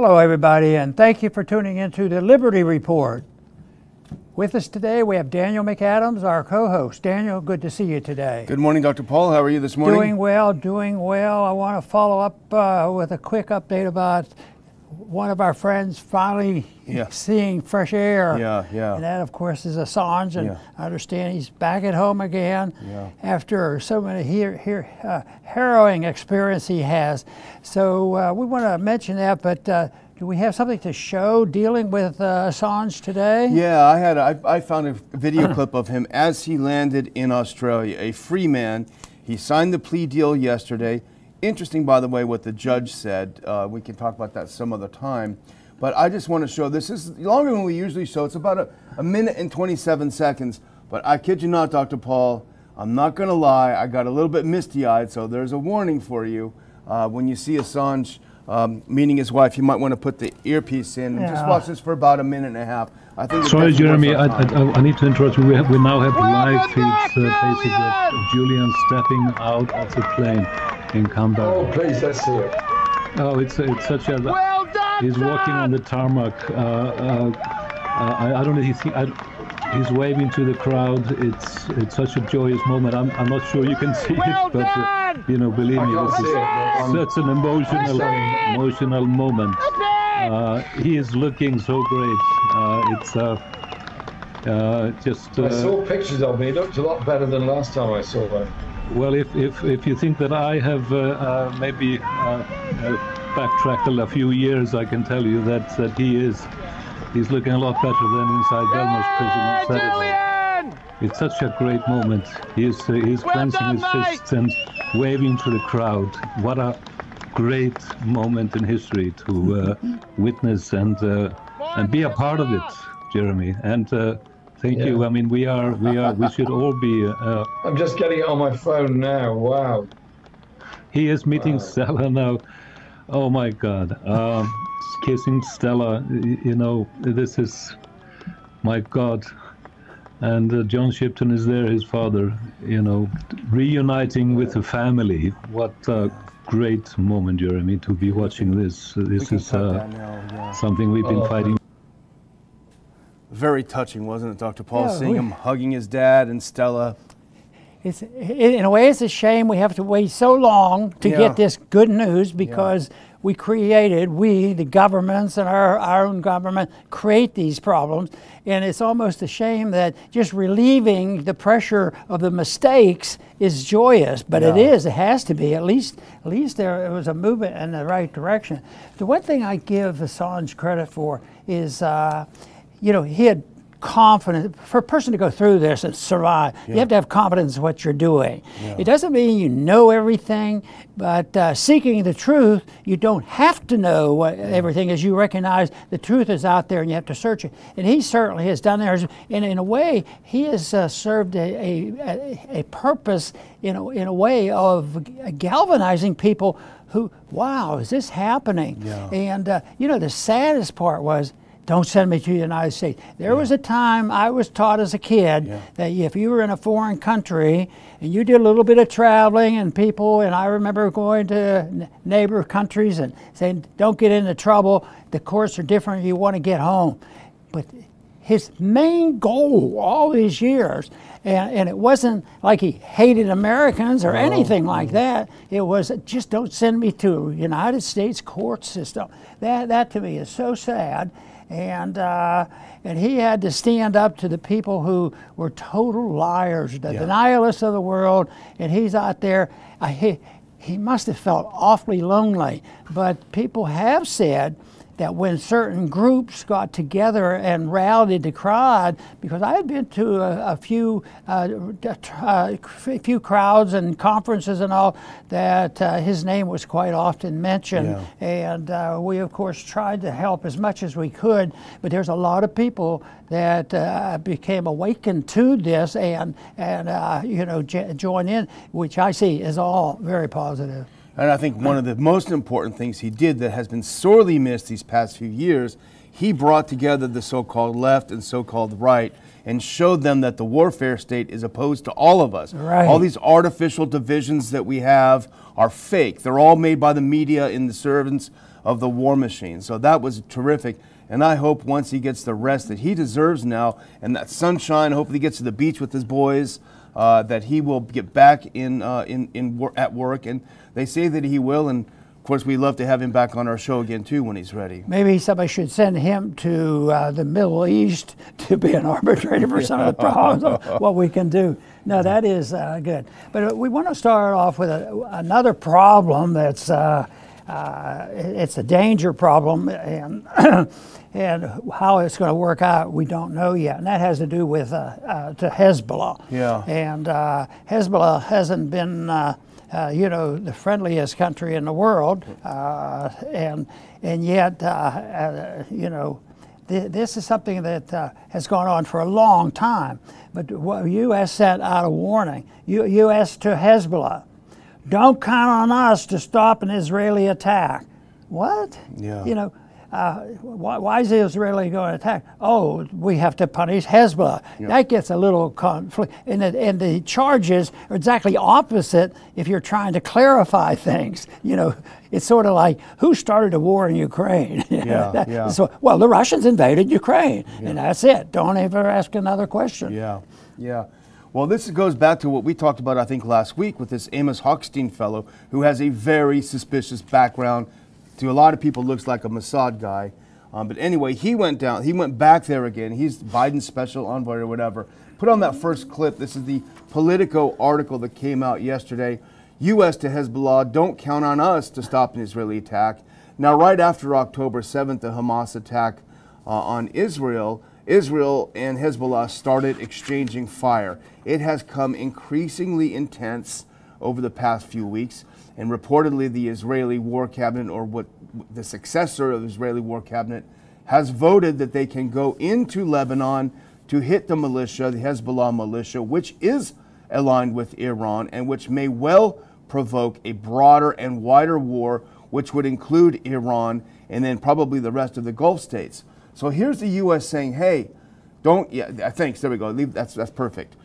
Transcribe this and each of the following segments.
Hello everybody, and thank you for tuning into the Liberty Report. With us today we have Daniel McAdams, our co-host. Daniel, good to see you today. Good morning, Dr. Paul. How are you this morning? Doing well, doing well. I want to follow up with a quick update about one of our friends finally seeing fresh air. And that, of course, is Assange, and I understand he's back at home again after so many harrowing experience he has. So we want to mention that, but do we have something to show dealing with Assange today? Yeah, I found a video clip of him as he landed in Australia, a free man. He signed the plea deal yesterday. Interesting, by the way, what the judge said. We can talk about that some other time. But I just want to show, this is longer than we usually show. It's about a minute and 27 seconds. But I kid you not, Dr. Paul, I'm not going to lie. I got a little bit misty-eyed, so there's a warning for you. When you see Assange meeting his wife, you might want to put the earpiece in. Just watch this for about a minute and a half. I think. Sorry, Jeremy, I need to interrupt you. We now have live feeds, basically, of Julian stepping out of the plane in Canberra. Oh, please, let's see it. Oh, it's such a... Well done, he's walking on the tarmac. I don't know, he's waving to the crowd. It's such a joyous moment. I'm not sure you can see it, but you know, believe me, this is such an emotional moment. He is looking so great. Just. I saw pictures of him. He looked a lot better than last time I saw him. Well, if you think that I have maybe backtracked a few years, I can tell you that he's looking a lot better than inside Belmarsh prison on Saturday. It's such a great moment. He's clenching his fists and waving to the crowd. What a great moment in history to witness and be a part of it, Jeremy. And thank you. I mean, we should all be. I'm just getting it on my phone now. Wow. He is meeting Stella now. Oh my God. Kissing Stella. You know, this is, my God. And John Shipton is there, his father. You know, reuniting with the family. What a great moment, Jeremy, to be watching this. This is something we've been fighting. Very touching, wasn't it, Dr. Paul? Seeing him hugging his dad and Stella. In a way, it's a shame we have to wait so long to get this good news, because we, the governments and our own government, create these problems. And it's almost a shame that just relieving the pressure of the mistakes is joyous, but it has to be. At least there was a movement in the right direction. The one thing I give Assange credit for is, you know, he had confidence. For a person to go through this and survive, you have to have confidence in what you're doing. It doesn't mean you know everything, but seeking the truth, you don't have to know what everything is. You recognize the truth is out there and you have to search it. And he certainly has done that. And in a way, he has served a purpose in a way of galvanizing people who, wow, is this happening? And you know, the saddest part was, don't send me to the United States. There was a time I was taught as a kid that if you were in a foreign country and you did a little bit of traveling and I remember going to neighbor countries and saying, don't get into trouble, the courts are different, you want to get home. But his main goal all these years, and it wasn't like he hated Americans or anything like that, it was just don't send me to the United States court system. That to me is so sad. And he had to stand up to the people who were total liars, the denialists of the world, and he's out there. He must have felt awfully lonely, but people have said that when certain groups got together and rallied the crowd, because I had been to a few crowds and conferences and all, that his name was quite often mentioned. And we, of course, tried to help as much as we could, but there's a lot of people that became awakened to this and you know, join in, which I see is all very positive. And I think one of the most important things he did that has been sorely missed these past few years, he brought together the so-called left and so-called right and showed them that the warfare state is opposed to all of us. All these artificial divisions that we have are fake. They're all made by the media in the servants of the war machine. So that was terrific. And I hope once he gets the rest that he deserves now, and that sunshine, hopefully he gets to the beach with his boys, that he will get back at work. And they say that he will. And of course, we'd love to have him back on our show again too when he's ready. Maybe somebody should send him to the Middle East to be an arbitrator for some of the problems of what we can do. No, that is good. But we want to start off with another problem that's it's a danger problem, and and how it's going to work out, we don't know yet. And that has to do with to Hezbollah. Yeah. And Hezbollah hasn't been, you know, the friendliest country in the world, and yet, you know, this is something that has gone on for a long time. But the U.S. sent out a warning. U.S. to Hezbollah, don't count on us to stop an Israeli attack. What? Yeah. You know, why is the Israeli going to attack? Oh, we have to punish Hezbollah. Yeah. That gets a little conflict. And the charges are exactly opposite if you're trying to clarify things. You know, it's sort of like, who started a war in Ukraine? Yeah. So, well, the Russians invaded Ukraine, and that's it. Don't ever ask another question. Yeah, yeah. Well, this goes back to what we talked about, I think, last week with this Amos Hochstein fellow who has a very suspicious background. To a lot of people, looks like a Mossad guy. But anyway, he went back there again. He's Biden's special envoy or whatever. Put on that first clip. This is the Politico article that came out yesterday. U.S. to Hezbollah, don't count on us to stop an Israeli attack. Now, right after October 7th, the Hamas attack on Israel, Israel and Hezbollah started exchanging fire. It has come increasingly intense over the past few weeks, and reportedly the Israeli War Cabinet, or what the successor of the Israeli War Cabinet, has voted that they can go into Lebanon to hit the militia, the Hezbollah militia, which is aligned with Iran and which may well provoke a broader and wider war, which would include Iran and then probably the rest of the Gulf states. So here's the U.S. saying, hey, don't, yeah, thanks, there we go, that's perfect.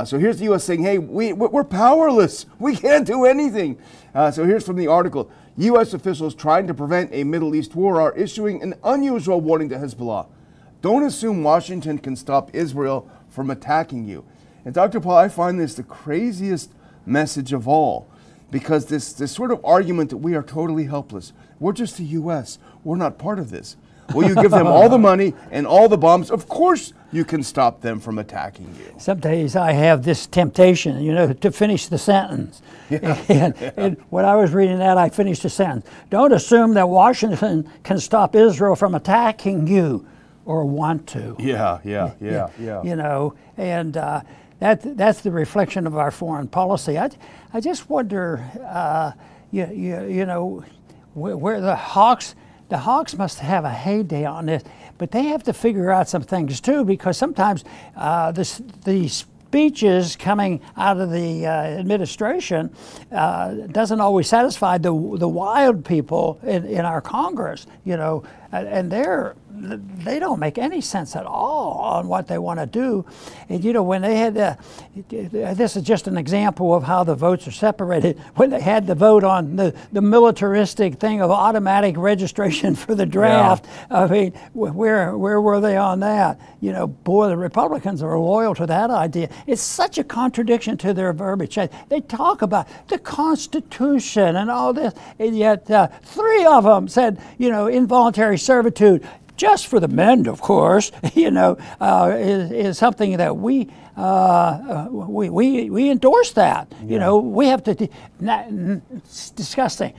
So here's the U.S. saying, hey, we're powerless. We can't do anything. So here's from the article. U.S. officials trying to prevent a Middle East war are issuing an unusual warning to Hezbollah. Don't assume Washington can stop Israel from attacking you. And Dr. Paul, I find this the craziest message of all, because this sort of argument that we are totally helpless. We're just the U.S. We're not part of this. Well, you give them all the money and all the bombs. Of course you can stop them from attacking you. Some days I have this temptation, you know, to finish the sentence. Yeah. And when I was reading that, I finished the sentence. Don't assume that Washington can stop Israel from attacking you or want to. Yeah. You know, and that's the reflection of our foreign policy. I just wonder, you know, where the Hawks must have a heyday on this, but they have to figure out some things too, because sometimes the speeches coming out of the administration doesn't always satisfy the wild people in our Congress, you know, and they don't make any sense at all on what they want to do. And you know, when they had this is just an example of how the votes are separated. When they had the vote on the militaristic thing of automatic registration for the draft, yeah. I mean, where were they on that? You know, boy, the Republicans are loyal to that idea. It's such a contradiction to their verbiage. They talk about the Constitution and all this, and yet 3 of them said, you know, involuntary servitude, just for the men, of course, you know, is something that we endorse that. Yeah. You know, we have to it's disgusting.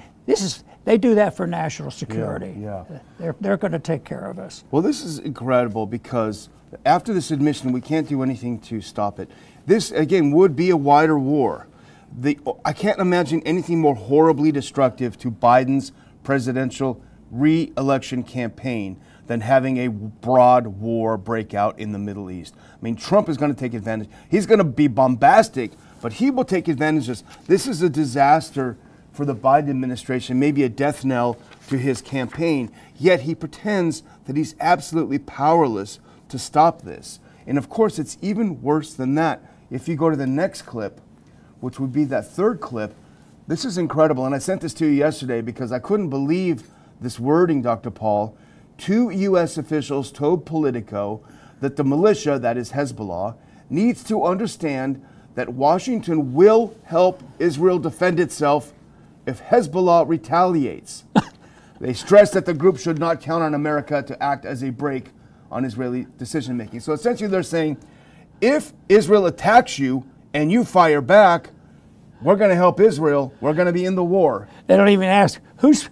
They do that for national security. Yeah. They're going to take care of us. Well, this is incredible, because after this admission, we can't do anything to stop it. This, again, would be a wider war. I can't imagine anything more horribly destructive to Biden's presidential re-election campaign than having a broad war break out in the Middle East. I mean, Trump is going to take advantage. He's going to be bombastic, but he will take advantage of this. This is a disaster for the Biden administration, maybe a death knell to his campaign, yet he pretends that he's absolutely powerless to stop this. And of course, it's even worse than that. If you go to the next clip, which would be that third clip, this is incredible. And I sent this to you yesterday because I couldn't believe this wording, Dr. Paul, 2 U.S. officials told Politico that the militia, that is Hezbollah, needs to understand that Washington will help Israel defend itself if Hezbollah retaliates. They stressed that the group should not count on America to act as a brake on Israeli decision-making. So essentially they're saying, if Israel attacks you and you fire back, we're going to help Israel. We're going to be in the war. They don't even ask, who's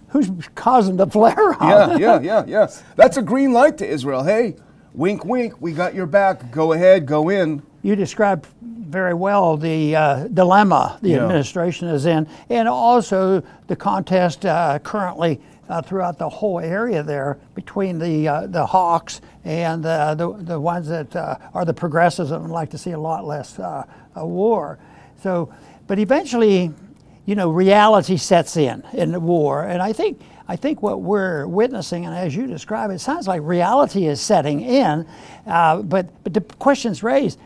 causing the flare-up? Yeah. That's a green light to Israel. Hey, wink, wink, we got your back. Go ahead, go in. You described very well the dilemma the administration is in, and also the contest currently throughout the whole area there between the hawks and the ones that are the progressives and would like to see a lot less war. So, but eventually, reality sets in the war, and I think what we're witnessing, and as you describe it, sounds like reality is setting in. But the question's raised.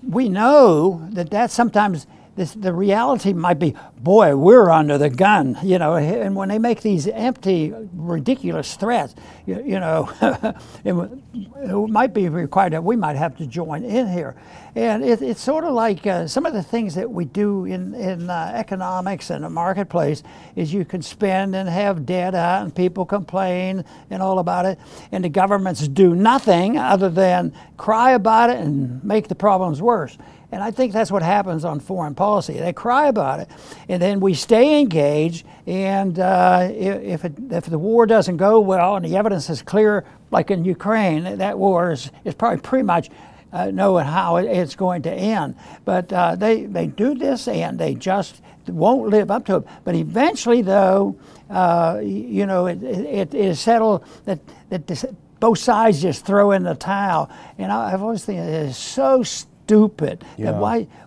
We know that sometimes the reality might be, boy, we're under the gun, and when they make these empty, ridiculous threats, it might be required that we might have to join in here. And it's sort of like some of the things that we do in economics and the marketplace is you can spend and have debt out and people complain and all about it, and the governments do nothing other than cry about it and make the problems worse. And I think that's what happens on foreign policy. They cry about it, and then we stay engaged, and if the war doesn't go well and the evidence is clear, like in Ukraine, that war is probably pretty much knowing how it's going to end. But they do this, and they just won't live up to it. But eventually, though, it is settled that both sides just throw in the towel. And I've always think it is so stupid. Yeah.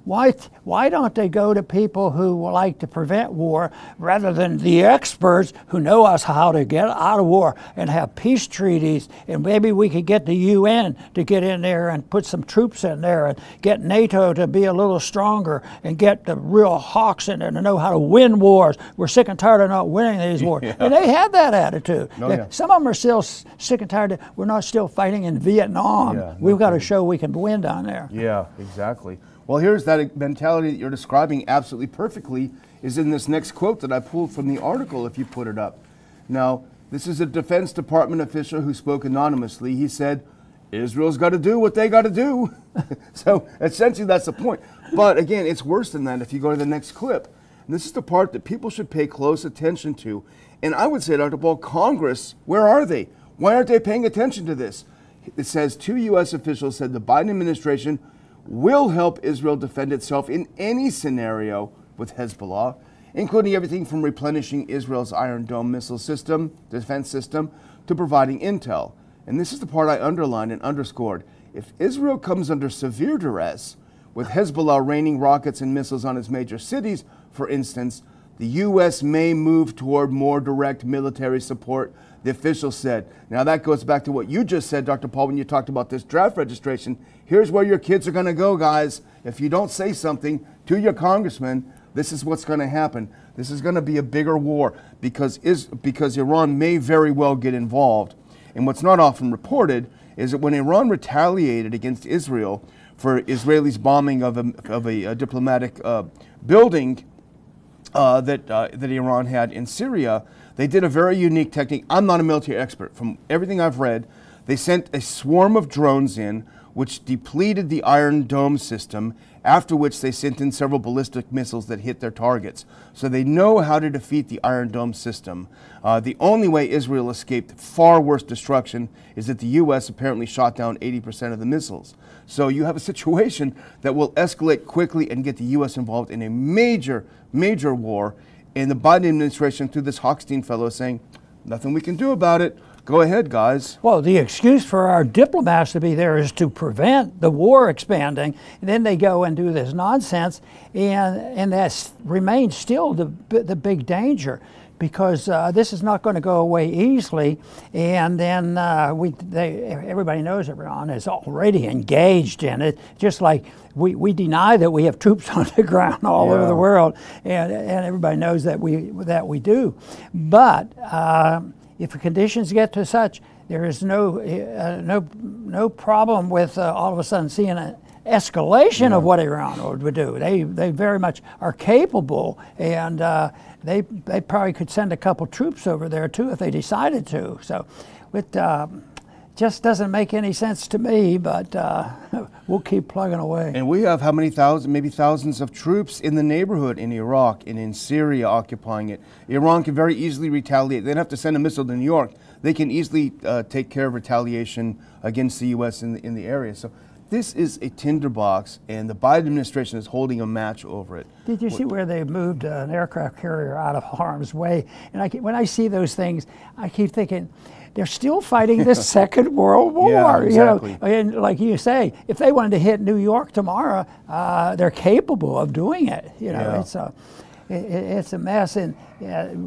Why don't they go to people who like to prevent war rather than the experts who know us how to get out of war and have peace treaties, and maybe we could get the UN to get in there and put some troops in there and get NATO to be a little stronger and get the real hawks in there to know how to win wars. We're sick and tired of not winning these wars. Yeah. And they have that attitude. Yeah. Some of them are still sick and tired of, we're not still fighting in Vietnam. Yeah, We've got to show we can win down there. Yeah, exactly. Well, here's that mentality that you're describing absolutely perfectly is in this next quote that I pulled from the article, if you put it up. Now, this is a Defense Department official who spoke anonymously. He said, Israel's got to do what they got to do. So essentially that's the point. But again, it's worse than that if you go to the next clip. And this is the part that people should pay close attention to. And I would say, Dr. Paul, Congress, where are they? Why aren't they paying attention to this? It says 2 U.S. officials said the Biden administration will help Israel defend itself in any scenario with Hezbollah, including everything from replenishing Israel's Iron Dome missile system, defense system, to providing intel. And this is the part I underlined and underscored. If Israel comes under severe duress, with Hezbollah raining rockets and missiles on its major cities, for instance, the U.S. may move toward more direct military support, the official said. Now that goes back to what you just said, Dr. Paul, when you talked about this draft registration. Here's where your kids are going to go, guys. If you don't say something to your congressman, this is what's going to happen. This is going to be a bigger war because Iran may very well get involved. And what's not often reported is that when Iran retaliated against Israel for Israelis' bombing of a diplomatic building that Iran had in Syria, they did a very unique technique. I'm not a military expert. From everything I've read, they sent a swarm of drones in, which depleted the Iron Dome system, after which they sent in several ballistic missiles that hit their targets. So they know how to defeat the Iron Dome system. The only way Israel escaped far worse destruction is that the U.S. apparently shot down 80% of the missiles. So you have a situation that will escalate quickly and get the U.S. involved in a major, major war. And the Biden administration, through this Hochstein fellow, is saying, nothing we can do about it. Go ahead, guys. Well, the excuse for our diplomats to be there is to prevent the war expanding. And then they go and do this nonsense, and that remains still the big danger, because this is not going to go away easily. And then everybody knows Iran is already engaged in it, just like we deny that we have troops on the ground all over the world, and everybody knows that we do. But if the conditions get to such, there is no problem with all of a sudden seeing an escalation of what Iran would do. They very much are capable, and they probably could send a couple troops over there too if they decided to. So it just doesn't make any sense to me, but we'll keep plugging away. And we have how many thousands, maybe thousands of troops in the neighborhood in Iraq and in Syria occupying it. Iran can very easily retaliate. They don't have to send a missile to New York. They can easily take care of retaliation against the U.S. in the area. So this is a tinderbox, and the Biden administration is holding a match over it. Did you see where they moved an aircraft carrier out of harm's way? And when I see those things, I keep thinking, they're still fighting this Second World War. Yeah, exactly. You know, and like you say, if they wanted to hit New York tomorrow, they're capable of doing it. You know, it's a mess, and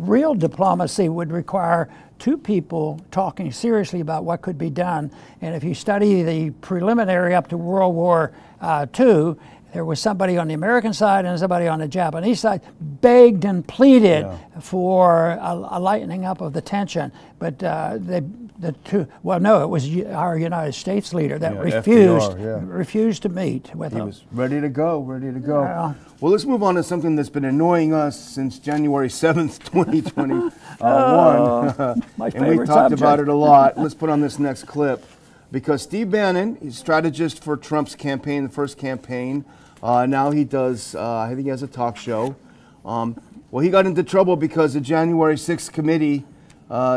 real diplomacy would require two people talking seriously about what could be done. And if you study the preliminary up to World War II, there was somebody on the American side and somebody on the Japanese side begged and pleaded for a lightening up of the tension. But the two, well, no, it was our United States leader that refused to meet with them. He was ready to go, ready to go. Well, let's move on to something that's been annoying us since January 7th, 2021. And we talked about it a lot. Let's put on this next clip. Because Steve Bannon, he's strategist for Trump's campaign, the first campaign. Now he does, I think he has a talk show. Well, he got into trouble because the January 6th committee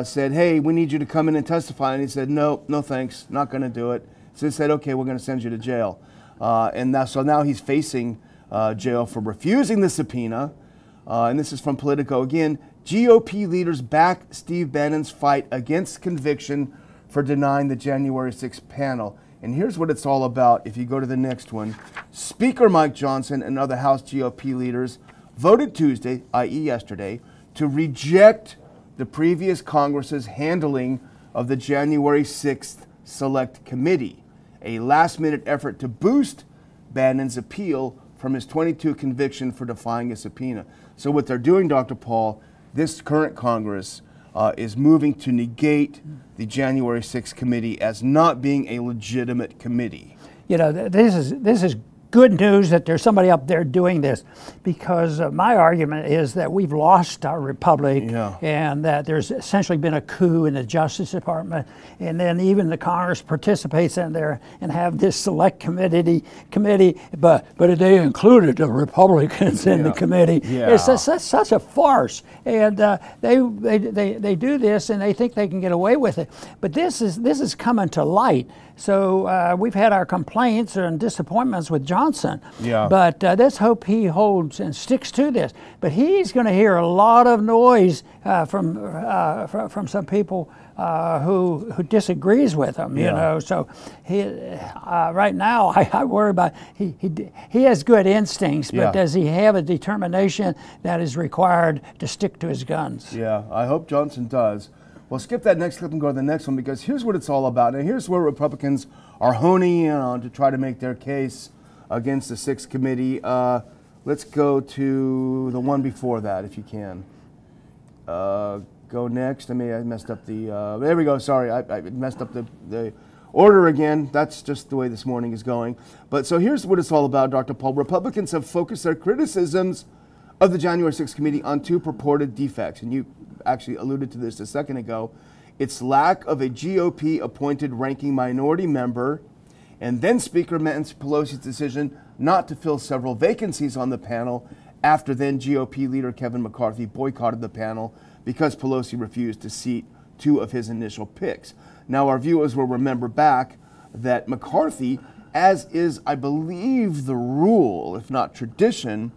said, hey, we need you to come in and testify. And he said, no, no thanks, not going to do it. So they said, okay, we're going to send you to jail. So now he's facing jail for refusing the subpoena. And this is from Politico again. GOP leaders back Steve Bannon's fight against conviction for denying the January 6th panel. And here's what it's all about. If you go to the next one, Speaker Mike Johnson and other House GOP leaders voted Tuesday, i.e. yesterday, to reject the previous Congress's handling of the January 6th Select Committee, a last-minute effort to boost Bannon's appeal from his 22 conviction for defying a subpoena. So what they're doing, Dr. Paul, this current Congress is moving to negate the January 6th committee as not being a legitimate committee. You know, this is good news that there's somebody up there doing this, because my argument is that we've lost our republic, and that there's essentially been a coup in the Justice Department, and then even the Congress participates in there and have this select committee, but they included the Republicans in the committee. It's such a farce, and they do this and they think they can get away with it. But this is coming to light. So we've had our complaints and disappointments with Johnson, but let's hope he holds and sticks to this. But he's going to hear a lot of noise from some people who disagrees with him. You know, so he right now I worry about he has good instincts, but does he have a determination that is required to stick to his guns? Yeah, I hope Johnson does. Well, skip that next clip and go to the next one, because here's what it's all about. And here's where Republicans are honing in on to try to make their case against the 6th committee. Let's go to the one before that, if you can. Go next. I messed up the, there we go, sorry. I messed up the order again. That's just the way this morning is going. But so here's what it's all about, Dr. Paul. Republicans have focused their criticisms of the January 6th committee on two purported defects. And you actually alluded to this a second ago. Its lack of a GOP-appointed ranking minority member, and then Speaker Nancy Pelosi's decision not to fill several vacancies on the panel after then GOP leader Kevin McCarthy boycotted the panel because Pelosi refused to seat two of his initial picks. Now, our viewers will remember back that McCarthy, as is, I believe, the rule, if not tradition,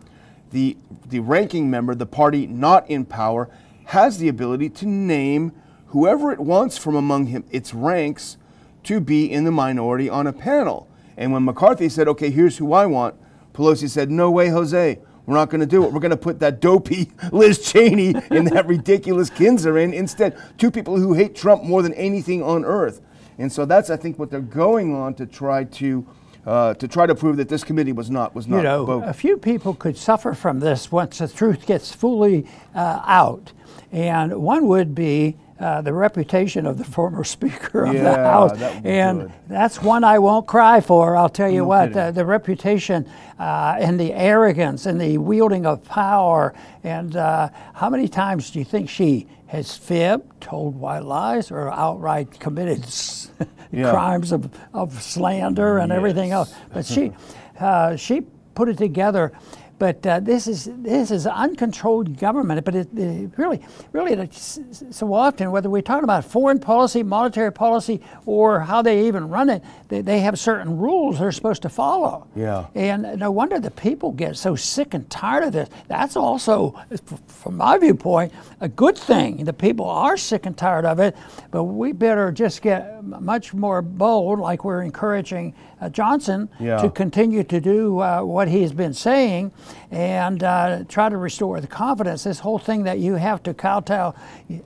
the ranking member, the party not in power, has the ability to name whoever it wants from among its ranks to be in the minority on a panel. And when McCarthy said, okay, here's who I want, Pelosi said, no way, Jose, we're not going to do it. We're going to put that dopey Liz Cheney and that ridiculous Kinzer in instead. Two people who hate Trump more than anything on earth. And so that's, I think, what they're going on to try to prove that this committee was not bogus. You know, a few people could suffer from this once the truth gets fully out. And one would be the reputation of the former Speaker of Yeah, the House, that would be and good. that's one I won't cry for. I'll tell you No what, kidding. the reputation and the arrogance and the wielding of power, and how many times do you think she has fibbed, told white lies, or outright committed crimes of slander and everything else? But she put it together. But this is uncontrolled government. But it really, so often, whether we're talking about foreign policy, monetary policy, or how they even run it, they have certain rules they're supposed to follow. Yeah. And no wonder the people get so sick and tired of this. That's also, from my viewpoint, a good thing. The people are sick and tired of it, but we better just get much more bold, like we're encouraging Johnson to continue to do what he's been saying, and try to restore the confidence. This whole thing that you have to kowtow,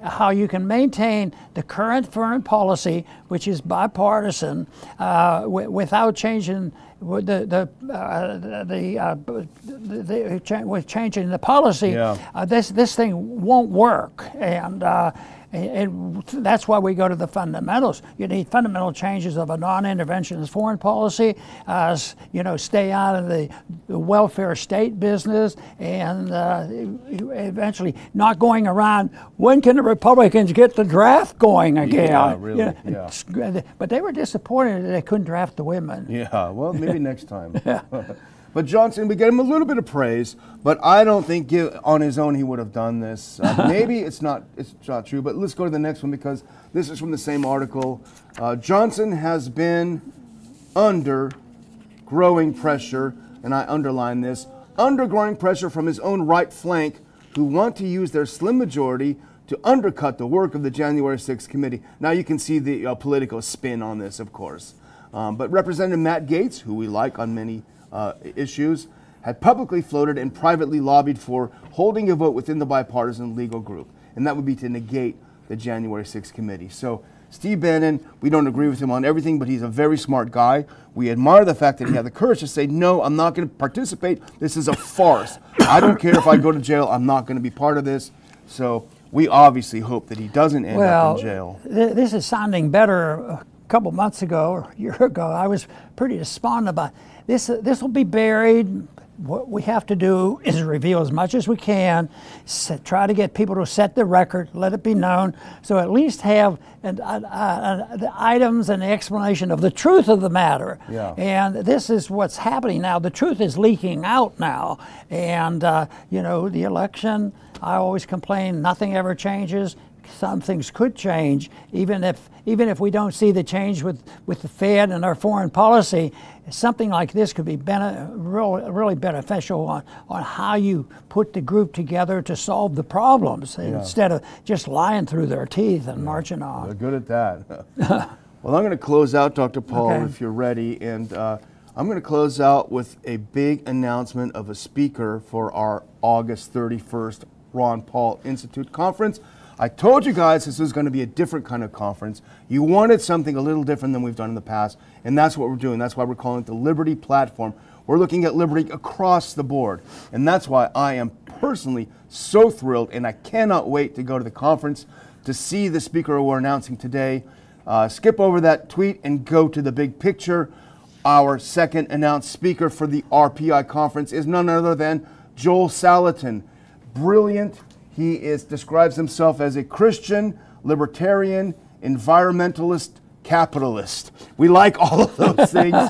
how you can maintain the current foreign policy, which is bipartisan, without changing with changing the policy. This thing won't work, and that's why we go to the fundamentals. You need fundamental changes of a non-interventionist foreign policy, stay out of the welfare state business, and eventually not going around, when can the Republicans get the draft going again? Yeah, really, But they were disappointed that they couldn't draft the women. Yeah, well, maybe next time. But Johnson, we get him a little bit of praise, but I don't think on his own he would have done this. Maybe it's not true, but let's go to the next one, because this is from the same article. Johnson has been under growing pressure, and I underline this, under growing pressure from his own right flank, who want to use their slim majority to undercut the work of the January 6th committee. Now you can see the Politico spin on this, of course. But Representative Matt Gaetz, who we like on many issues, had publicly floated and privately lobbied for holding a vote within the bipartisan legal group, and that would be to negate the January 6th committee. So Steve Bannon, we don't agree with him on everything, but he's a very smart guy. We admire the fact that he had the courage to say, no, I'm not going to participate. This is a farce. I don't care if I go to jail. I'm not going to be part of this. So we obviously hope that he doesn't end up in jail. This is sounding better. A couple months ago or a year ago, I was pretty despondent about this. This will be buried. What we have to do is reveal as much as we can, try to get people to set the record, let it be known, so at least have the items and the explanation of the truth of the matter. And this is what's happening now. The truth is leaking out now. And, the election, I always complain, nothing ever changes. Some things could change, even if we don't see the change with the Fed and our foreign policy. Something like this could be really beneficial on how you put the group together to solve the problems instead of just lying through their teeth and marching on. They're good at that. Well, I'm going to close out, Dr. Paul, if you're ready, and I'm going to close out with a big announcement of a speaker for our August 31st Ron Paul Institute conference. I told you guys this was going to be a different kind of conference. You wanted something a little different than we've done in the past, and that's what we're doing. That's why we're calling it the Liberty Platform. We're looking at liberty across the board, and that's why I am personally so thrilled, and I cannot wait to go to the conference to see the speaker we're announcing today. Skip over that tweet and go to the big picture. Our second announced speaker for the RPI conference is none other than Joel Salatin. Brilliant. He describes himself as a Christian, libertarian, environmentalist, capitalist. We like all of those things.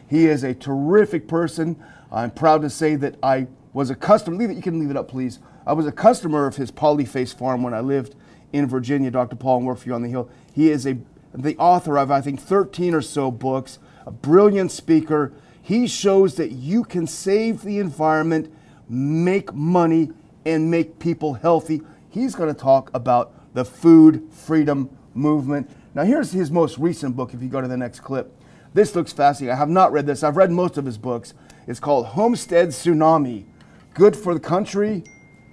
He is a terrific person. I'm proud to say that I was a customer. You can leave it up, please. I was a customer of his Polyface farm when I lived in Virginia, Dr. Paul, and worked for you on the Hill. He is the author of, I think, 13 or so books, a brilliant speaker. He shows that you can save the environment, make money, and make people healthy. He's going to talk about the food freedom movement. Now here's his most recent book, if you go to the next clip. This looks fascinating. I have not read this. I've read most of his books. It's called Homestead Tsunami, Good for the Country,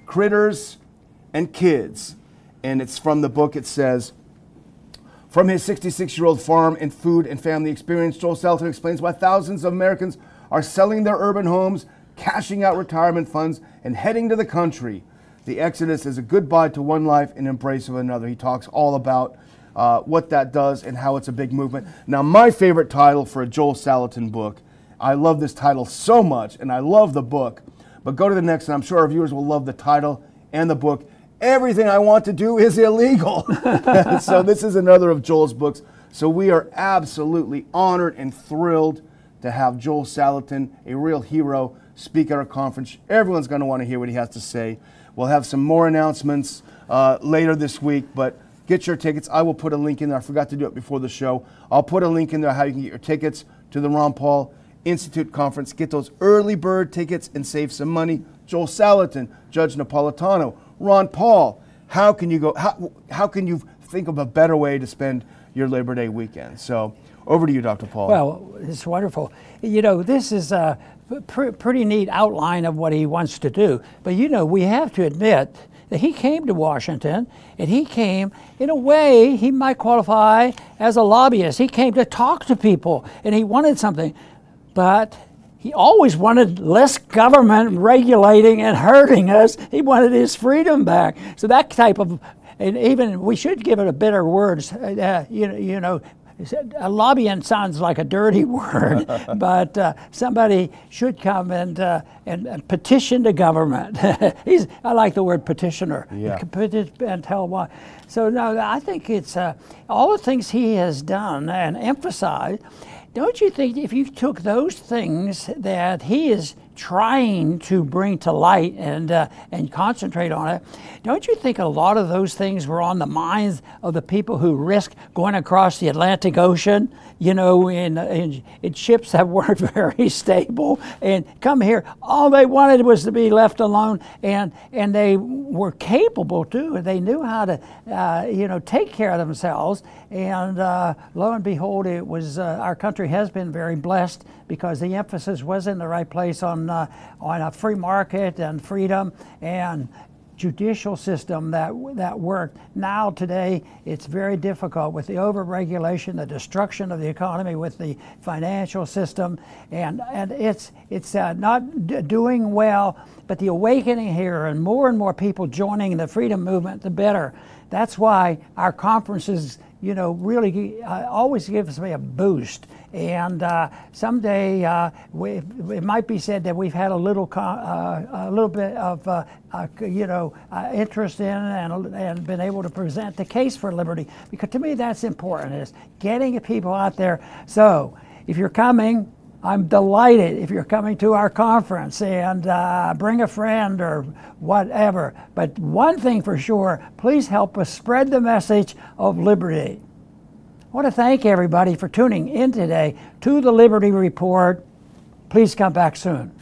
Critters, and Kids. And it's from the book. It says, from his 66-year-old farm and food and family experience, Joel Salatin explains why thousands of Americans are selling their urban homes, cashing out retirement funds, and heading to the country. The Exodus is a goodbye to one life and embrace of another. He talks all about what that does and how it's a big movement. Now, my favorite title for a Joel Salatin book, I love this title so much, and I love the book, but go to the next, and I'm sure our viewers will love the title and the book. Everything I Want to Do is Illegal. So this is another of Joel's books. So we are absolutely honored and thrilled to have Joel Salatin, a real hero, speak at our conference. Everyone's going to want to hear what he has to say. We'll have some more announcements later this week, but get your tickets. I will put a link in there. I forgot to do it before the show. I'll put a link in there how you can get your tickets to the Ron Paul Institute Conference. Get those early bird tickets and save some money. Joel Salatin, Judge Napolitano, Ron Paul. How can you go? How can you think of a better way to spend your Labor Day weekend? So over to you, Dr. Paul. Well, it's wonderful. You know, this is a pretty neat outline of what he wants to do. But you know, we have to admit that he came to Washington, and he came, in a way, he might qualify as a lobbyist. He came to talk to people, and he wanted something. But he always wanted less government regulating and hurting us. He wanted his freedom back. So that type of, and even we should give it a better words. You know, lobbying sounds like a dirty word, but somebody should come and petition the government. I like the word petitioner. Yeah. And tell why. So no, I think it's all the things he has done and emphasized. Don't you think if you took those things that he is trying to bring to light and concentrate on it, don't you think a lot of those things were on the minds of the people who risk going across the Atlantic Ocean, you know, in ships that weren't very stable, and come here? All they wanted was to be left alone, and they were capable too. They knew how to, you know, take care of themselves. And lo and behold, it was our country has been very blessed because the emphasis was in the right place on a free market and freedom and judicial system that worked. Now today it's very difficult with the overregulation, the destruction of the economy, with the financial system, and it's not doing well. But the awakening here, and more people joining the freedom movement, the better. That's why our conferences, you know, really always gives me a boost. And someday it might be said that we've had a little bit of you know, interest in and been able to present the case for liberty, because to me that's important, is getting people out there. So if you're coming, I'm delighted if you're coming to our conference, and bring a friend or whatever. But one thing for sure, please help us spread the message of liberty. I want to thank everybody for tuning in today to the Liberty Report. Please come back soon.